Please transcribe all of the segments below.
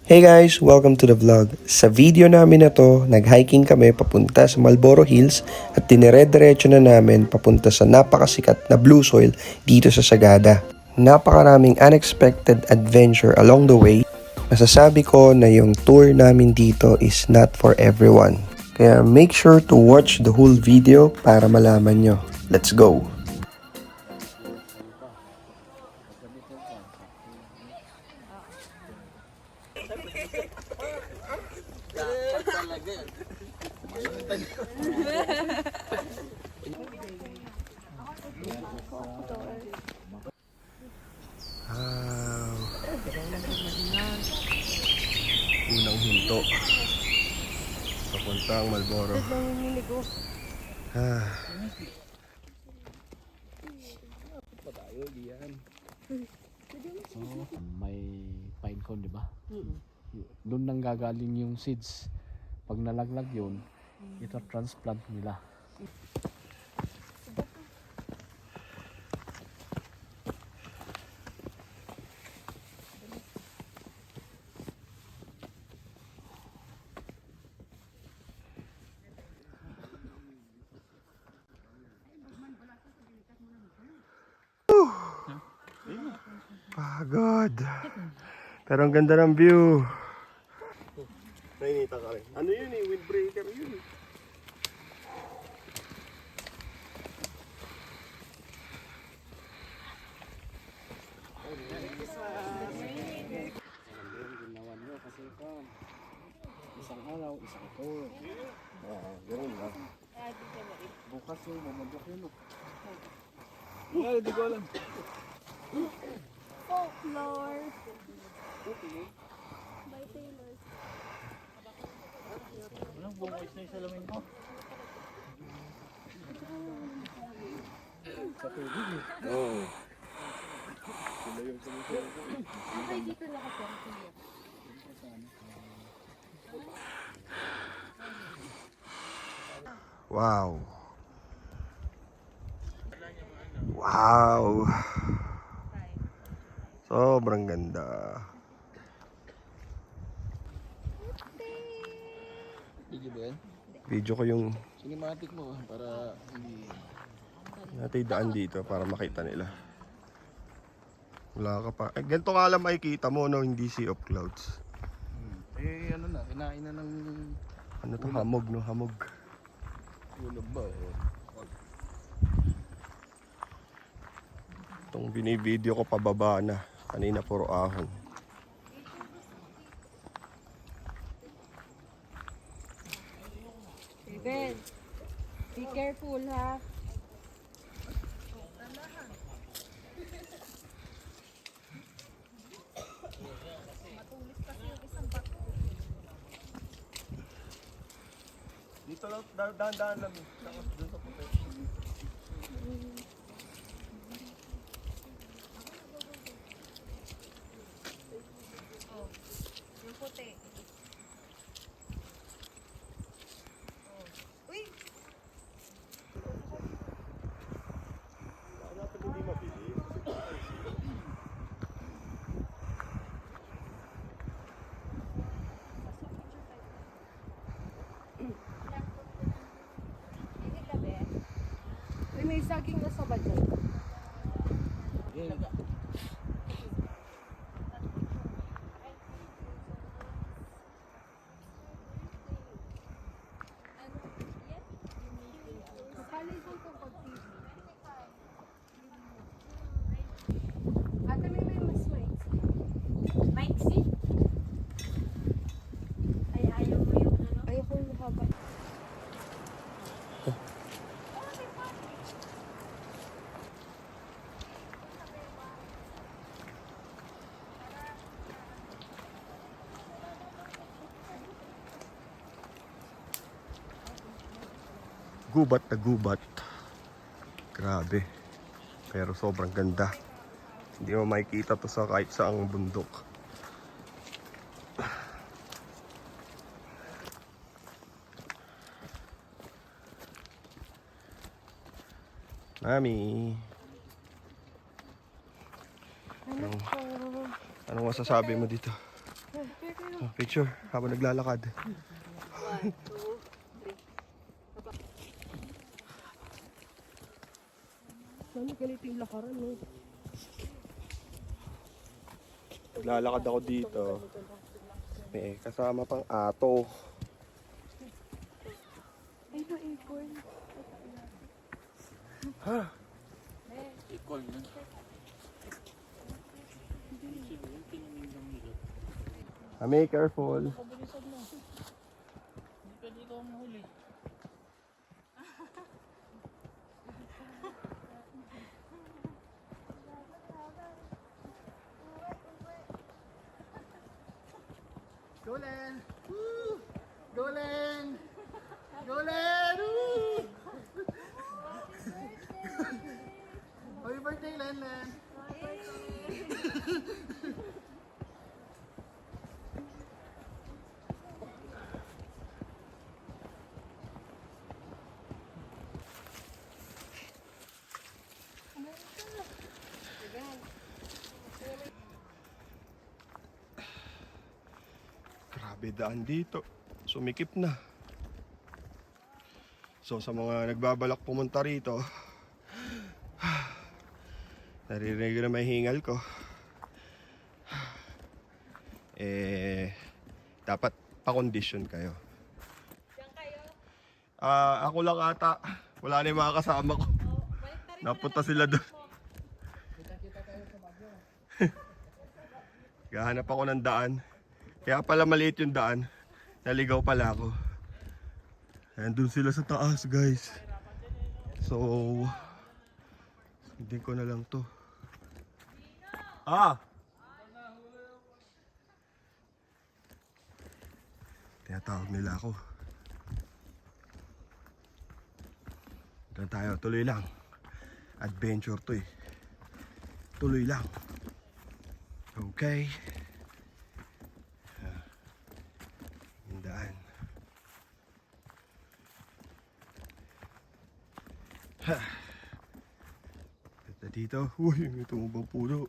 Hey guys! Welcome to the vlog. Sa video namin na to, nag-hiking kami papunta sa Marlboro Hills at dinire-diretso na namin papunta sa napakasikat na blue soil dito sa Sagada. Napakaraming unexpected adventure along the way. Masasabi ko na yung tour namin dito is not for everyone. Kaya make sure to watch the whole video para malaman nyo. Let's go! Unang hinto papunta ang Marlboro. So, may pine cone, di ba? Doon nang gagaling yung seeds. Pag nalaglag yun, ito transplant nila. Pagod. Pero ang ganda ng view. Nainita ka rin. Ano yun eh? Windbreaker yun. Ginawa nyo kasi ito. Isang araw, isang tour. Ganun lang. Bukas yung mamabok yun. Hindi ko alam. Folklore by Taylor. Anong bungos na yung salamin mo? Sa tubig eh. Oo. Okay, dito nakaperte. Wow. Wow. Sobrang ganda. Video ba yan? Video ko yung Cinematic mo para hindi... natin daan dito para makita nila. Wala ka pa. Eh, ganito ka lang makikita mo, no? Hindi sea of clouds. Eh ano na, kinain na ng Ano to? Hamog, no? Hamog. ulog ba? Itong binivideo ko pababa na. Kanina puro ahon. David, be careful ha. Dito lang, dahan-dahan lang. Doon sa puti. Yung puti. Uy! Dapat hindi mabilis. Uy, may saging na sa badyan. Ate, may mas maiksi. Maiksi? Ay, ayaw mo yung ano? Ayaw ko yung haba. Gubat na gubat. Grabe. Pero sobrang ganda. Hindi mo makikita to sa kahit saang bundok. Mami. Anong masasabi mo dito? Picture habang naglalakad. Sana ganito yung lakaran, no? Naglalakad ako dito. May kasama pang ato. Ay, na-acorn. Ha? Equal na. Ami, careful. Pwede ikaw mahuli. Golen! Woo! Golen! Golen! Woo! Happy birthday, Len Len! Grabe daan dito. Sumikip na. So sa mga nagbabalak pumunta rito, naririnig ko na may hingal ko. Dapat pa-condition kayo. Ako lang ata. Wala na yung mga kasama ko. Napunta sila doon. Gahanap ako ng daan. Kaya pala maliit yung daan. Naligaw pala ako. Nandun sila sa taas, guys. So, hindi ko na lang to. Tinatawag nila ako. Doon tayo, tuloy lang. Adventure to eh. Tuloy lang. Okay. Yung daan. Ganda dito. Uy, may tumubang puno.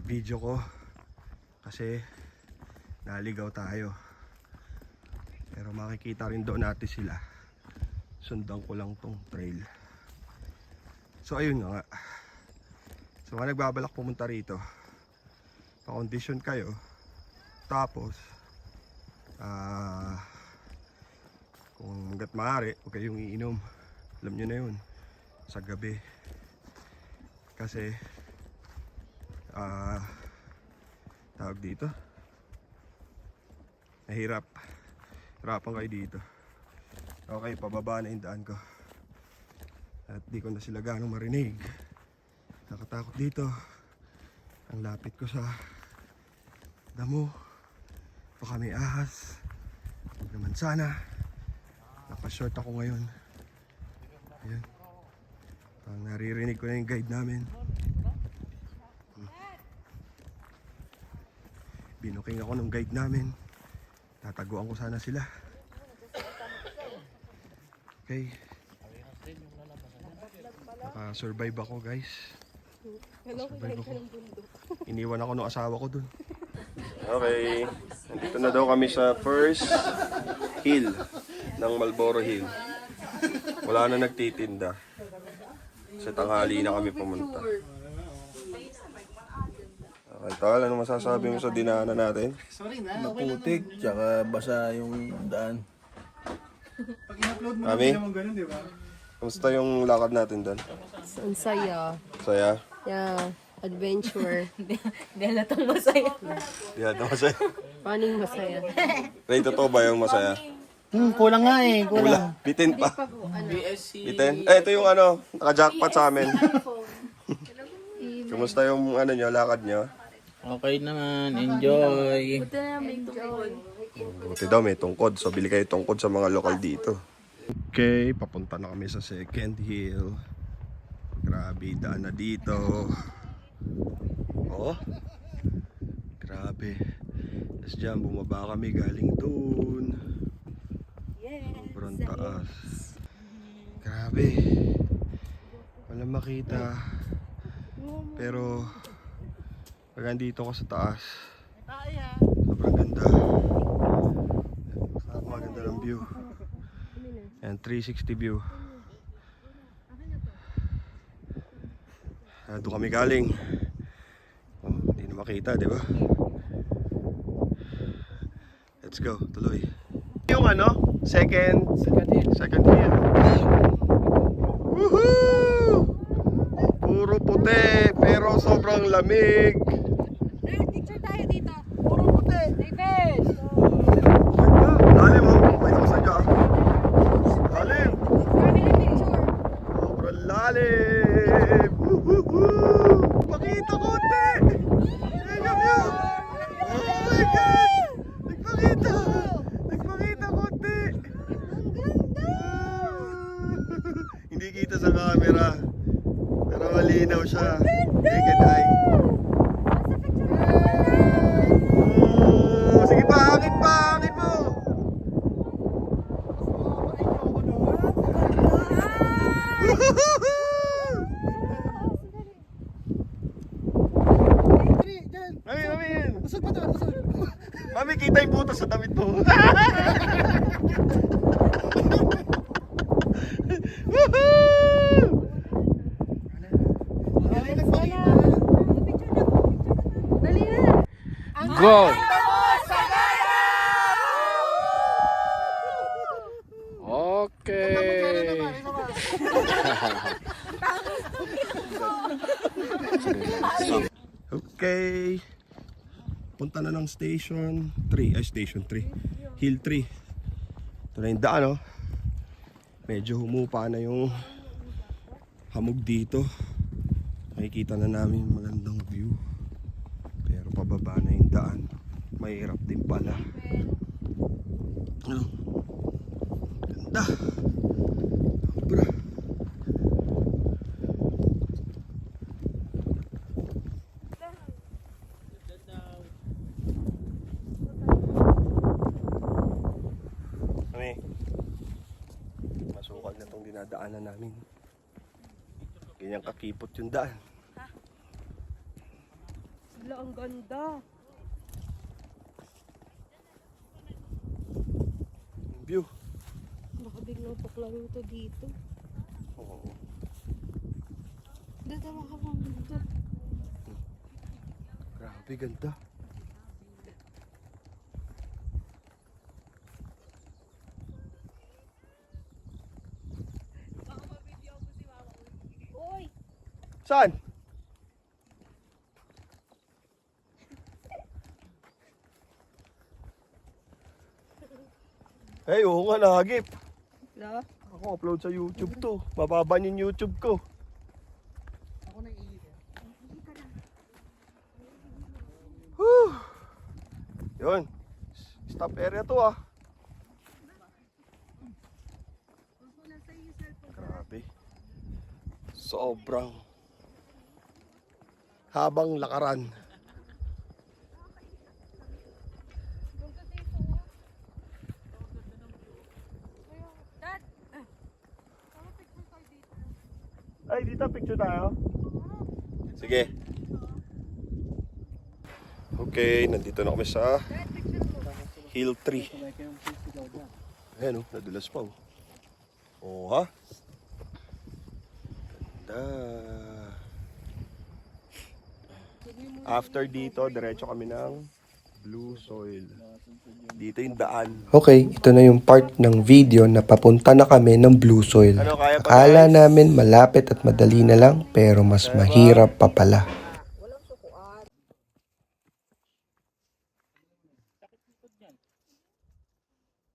Video ko kasi naligaw tayo, pero makikita rin doon natin sila. Sundan ko lang tong trail. So ayun nga. So mga nagbabalak pumunta rito, pa-condition kayo. Tapos kung hanggat maaari huwag kayong iinom. Alam nyo na yun sa gabi, kasi tawag dito, hirapan kayo dito. Okay, pababa na yung daan ko at di ko na sila ganong marinig. Nakatakot dito. Ang lapit ko sa damo, baka may ahas. Huwag naman sana. Naka-short ako ngayon. Ayan, parang naririnig ko na yung guide namin. Binuking ako ng guide namin. Tataguan ko sana sila. Okay. Naka-survive ako, guys. Naka-survive ako. Iniwan ako ng asawa ko dun. Okay. Nandito na daw kami sa first hill ng Marlboro Hill. Wala na nagtitinda. Sa tanghali na kami pumunta. Okay, Tal, ano masasabi mo sa dinaanan natin? Sorry na, okay lang. Maputik, tsaka basa yung daan. Pag in-upload mo Mami? naman ganun, di ba? Kamusta yung lakad natin doon? Ang saya. Saya? Yeah, adventure. Di halatang masaya. Di ata masaya. Paning masaya. Ray, totoo ba yung masaya? Kulang nga eh, Wala, bitin pa. BSC. Bitin? Eh, ito yung ano, naka-jackpot sa amin. Kamusta yung ano nyo, lakad nyo? Okay naman, enjoy. Buti daw may tungkod, so bili kayo tungkod sa mga lokal dito. Okay, papunta na kami sa second hill. Grabe, daan na dito. Oh, grabe. Tapos dyan, bumaba kami galing doon. Yes. Sobrang taas. Grabe. Walang makita. Pero pag andito ko sa taas, sobrang ganda. Maganda ng view. And 360 view. Doon kami galing. Oh, hindi na makita, di ba? Let's go, tuloy. Yung ano, second hill. Woohoo! Puro puti, pero sobrang lamig. Picture tayo dito. Puro puti. David! Lalim mo, may ako sa dyan. Lalim. Family picture. Sobrang lalim. Woohoo! Pakita konti. Yan yung view. Oh my God! Nagpakita konti. Hindi kita sa camera. Pero malinaw siya. Naked eye. Oh, sige pa, hangin mo. Mami, yan. Mami, kita yung butas sa damit mo. Woohoo! Dali na. Go! Okay. Okay. Punta na ng station 3. Ay, station 3. Hill 3. Ito na yung daan, oh. Medyo humupa na yung hamog dito. Makikita na namin yung magandang view. Pero pababa na yung daan. Mahirap din pala. Oh. Ganda. Sobra. Kami. Masukal na itong dinadaanan namin. Ganyan kakipot yung daan. Wala, ang ganda. View. Baka biglang paklaro to dito. Oo. Dito makakamanda. Grabe, ganda. Saan? Eh, oo nga, nahagip. Wala? Ako, upload sa YouTube to. Bababa yung YouTube ko. Whew. Yun. Stop area to, ah. Grabe. Sobrang habang lakaran. Ay, dito picture tayo. Sige. Okay, nandito na kami sa Hill 3. Ayan, oh, nadulas pa, oh. Oh, ha? Ganda. After dito, diretso kami ng Blue Soil. Dito yung daan. Okay, ito na yung part ng video na papunta na kami ng Blue Soil. Ano, kaya pa, Akala guys? namin malapit at madali na lang, pero mas mahirap pa pala.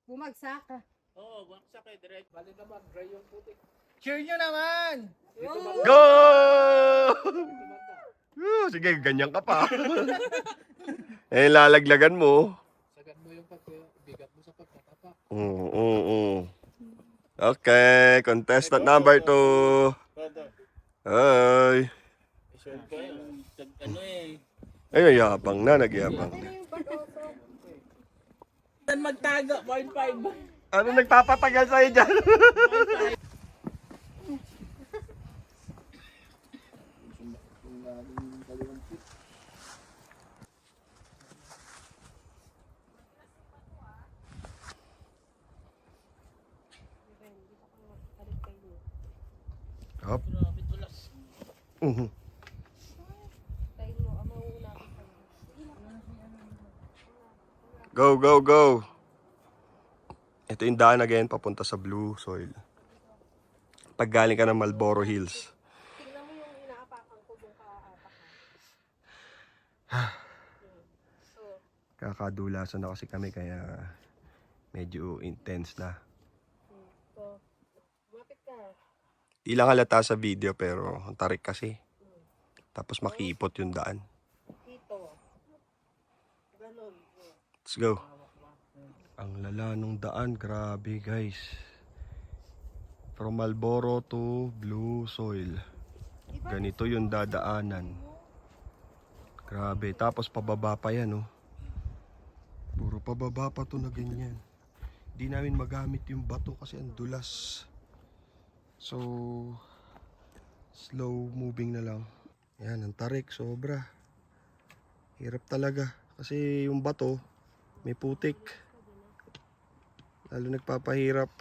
Bumagsak ka. Oo, baksak eh, direct. Bali naman, dry yung putik. Cheer nyo naman! Go! Sige, ganyan ka pa. Eh, lalaglagan mo. Sagad mo yung bigat mo sa pagkatapak. Okay, contestant number 2. Hi. Short kayo. Ano eh. Ay, yabang na, nagyabang. Ano nagpapatagal sa'yo dyan? Hop. Go, go, go. Ito yung daan again, papunta sa Blue Soil. Pag galing ka ng Marlboro Hills. Tingnan mo yung inaapakan ko doon kaapakan. Kakadulasan na kasi kami kaya medyo intense na. So, lumapit ka. Di lang halata sa video pero ang tarik kasi. Tapos makiipot yung daan. Dito. Ganon. Let's go. Ang lala nung daan, grabe guys. From Marlboro to Blue Soil. Ganito yung dadaanan. Grabe, tapos pababa pa yan, oh. Puro pababa pa to na ganyan. Di namin magamit yung bato kasi ang dulas. So, slow moving na lang. Yan, ang tarik, sobra. Hirap talaga. Kasi yung bato, may putik. Lalo nagpapahirap.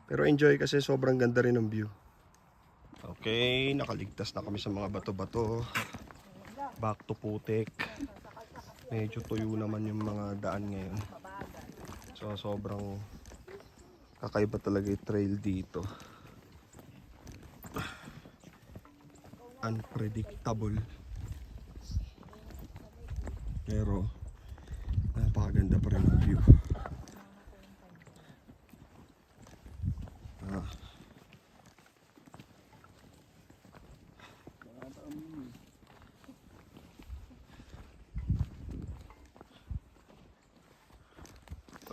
Pero enjoy kasi sobrang ganda rin ng view. Okay, nakaligtas na kami sa mga bato-bato. Back to putik. Medyo tuyo naman yung mga daan ngayon. So sobrang kakaiba talaga yung trail dito. Unpredictable. Pero napakaganda pa rin ang view.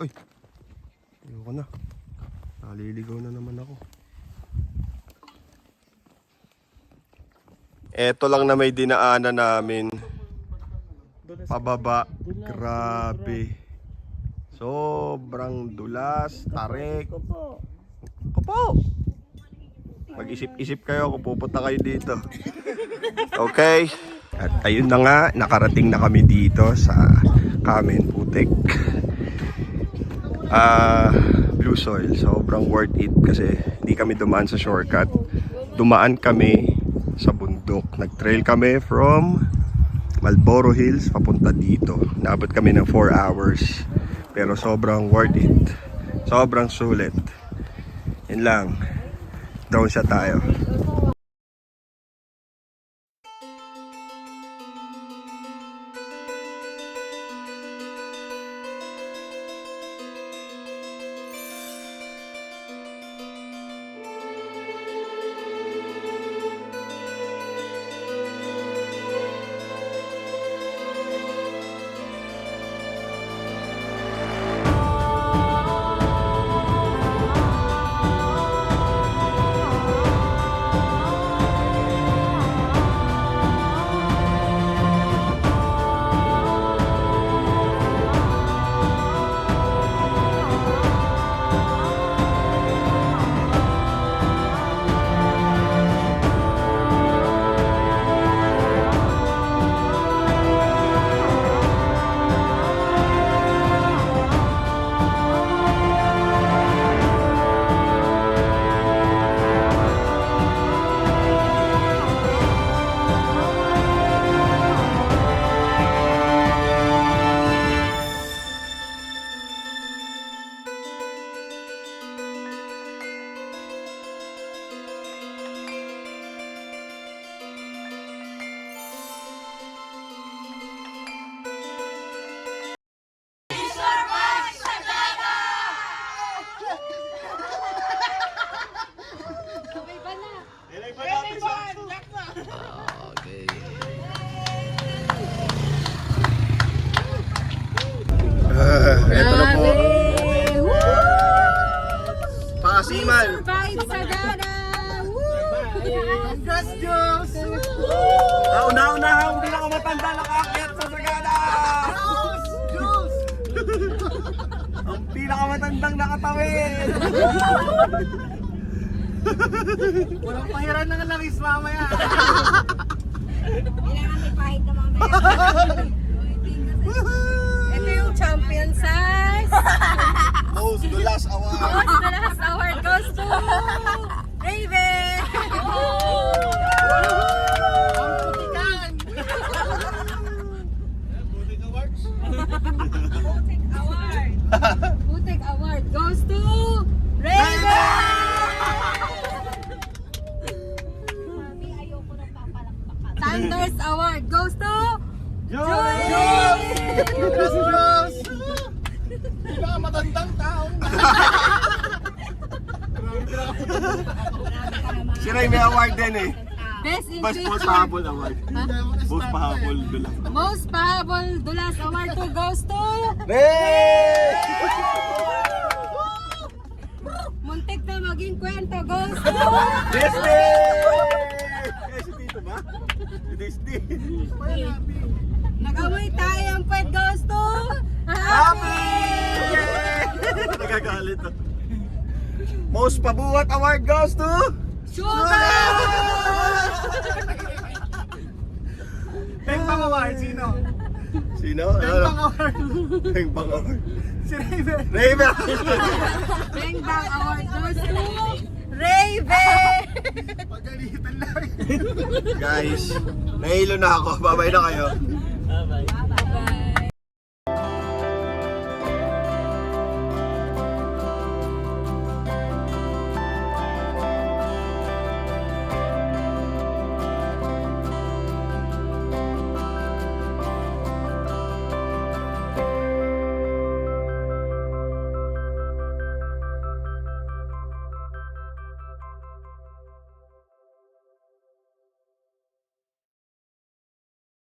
Ay, ayoko na. Naliligaw na naman ako. Eto lang na may dinaanan namin. Pababa. Grabe. Sobrang dulas, tarik. Kupo! Mag-isip-isip kayo kung pupunta kayo dito. Okay? At ayun na nga, nakarating na kami dito sa Kamen Putik. Blue Soil, sobrang worth it kasi hindi kami dumaan sa shortcut. Dumaan kami sa bundok. Nag-trail kami from Marlboro Hills papunta dito. Naabot kami ng 4 hours. Pero sobrang worth it. Sobrang sulit. Yun lang. Drone shot tayo. Eto na po. Pakasiman. Vibes Sagada! Congrats, Diyos! Una-unahan, hindi na ako matanda nakaakyat sa Sagada. Diyos! Pinakamatandang nakatawid! Walang pahiran ng langis mamaya. Kailangan may pahit na mamaya. Ito yung champion size. Most the last award! Most the last award goes to Raven! Putik award goes to Raven! Thunders award goes to Julie! Diyos! Pinakamatandang tao. Si Ray may award din eh. Best in Most Picture. pahabol award. Most pahabol dula. Most pahabol dulas award to goes to Ray! Muntik na maging kwento goes to Disney! Si Tito ba? Si Disney. Nag-amoy tayo ang pwet goes to Happy! Nagagalit to. Most pabuhat award goes to Sugar! Peng Bang Award, sino? Sino? Peng Bang Award. Peng Bang award. Si Raven. Raven! Bang Bang award goes to Raven! Pagalitan lang. Guys, nahilo na ako. Babay na kayo. Bye-bye.